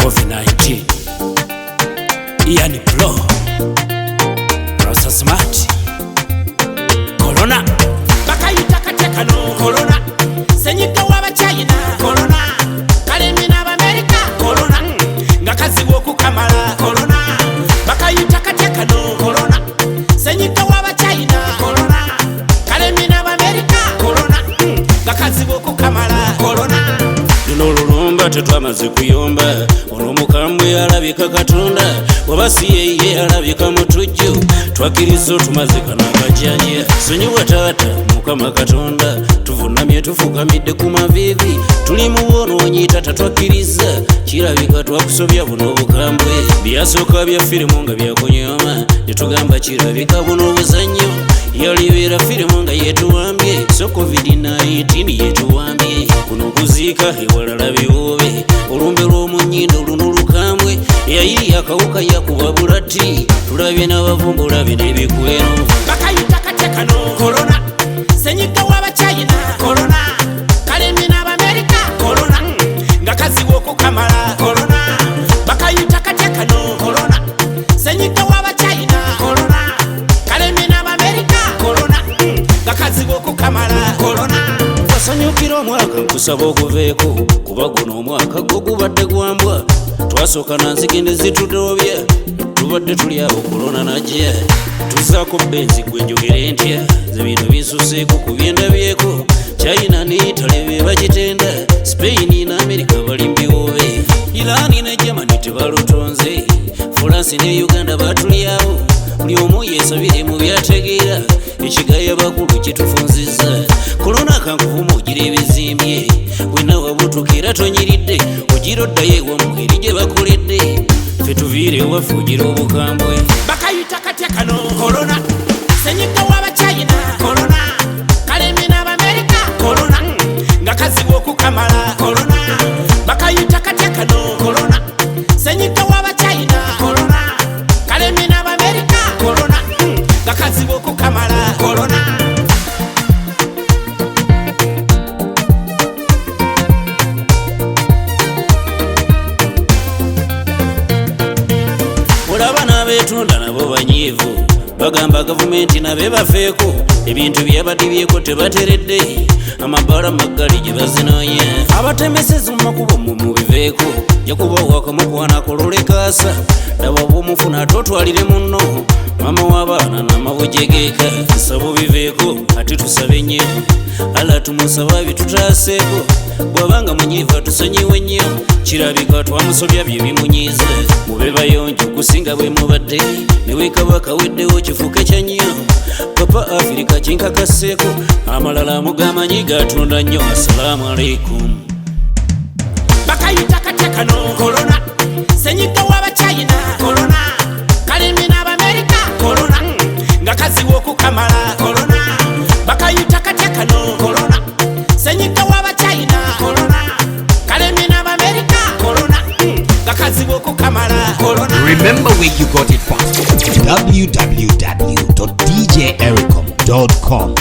COVID-19 Ian Blow Rosa Smart Corona bakayitaka tekano Corona senyika waba China Corona kalemina America Corona ngakazi wokukamala Corona bakayitaka tekano Corona senyika waba China Corona kalemina America Corona ngakazi wokukamala Corona Lulumba tetwamaze kuyomba olumukambwe alabika Katonda wabasiye ye alabika mutujju twakirizo tumaze kanakajanye sonyiwa tata mukama Katonda tuvunamye tufukamidde ku mavivi tuli muwonoonyi tata twakiriza kirabika twakusobya buno obukambwe byasooka bya firimu nga byakunyoma netugamba kirabika buno obuzannyo yalibera firimu nga yetuwambye so COVID-19 yetuwambye kuno kuziika ewalala biwobe olumbe lw'omunyindo luno lukambwe yayiri akawuka yakuba bulati tulabye n'abavumbula bino ebikweno bakayitaka tekano Corona senyika waba China Corona kalemina America Corona ngakazi wokukamala Corona bakayitaka tekano Corona senyika waba China Corona kalemina America Corona ngakazi wokukamala Corona wasanyukira omwaka nkusaba okuveeko kuba guno omwaka gwo gubadde gwambwa twasooka nanzigende zitudobya tubadde tuli awo Corona najja tuzaako benzi gwenjogere ntya zebintu bisuseeko kubyendabyeko China ne Italy be bagitenda Spain ne America bali mbiwobe Iran ne Germany tebalutonze France ne Uganda batulyawo buli omu yeesabire mu byategeera ekigaya bakulu kitufunziza Corona kankuvuma ogira ebizimbye wena wabutukira tonyiridde ogira oddayo ewamu eri gye bakoledde ffe tuviire ewaffe ogira obukambwe bakayitaka tekano Corona senyika waba China Corona kalemina America Corona ngakazi wokukamala Corona bakayitaka tekano Corona senyika waba China Corona kalemina America Corona ngakazi wokukamala Corona olaba n'abeetunda nabo banyiivu bagamba gavumenti nabe bafeeko ebintu byabadibyeko tebateredde amabbala maggali gye bazinoonya abatemeseza mu makubo mubiveeko yakuba wakamukwana kololekaasa laba bw'omufuna ate otwalire munno mama w'abaana n'amabujjegeeka nsabo biveeko ate tusabe nnyo ala tumusaba bitutaaseeko bw'abanga munyiivu atusonyiwe nnyo kirabika twamusobya bye bimunyiiza mube bayonjo kusinga bwe mubadde ne weekabaka weddewo kifuke kya nnyo papa Afirika kinkakaseeko amalala amugamanyi gatunda nnyo assalaamu aleikum bakayitaka tekano Corona senyika waba China Corona kalemina America Corona ngakazi wokukamala Corona bakayitaka tekano Corona senyika waba China Corona kalemina America Corona ngakazi wokukamala Corona. Remember where you got it from. www.djericom.com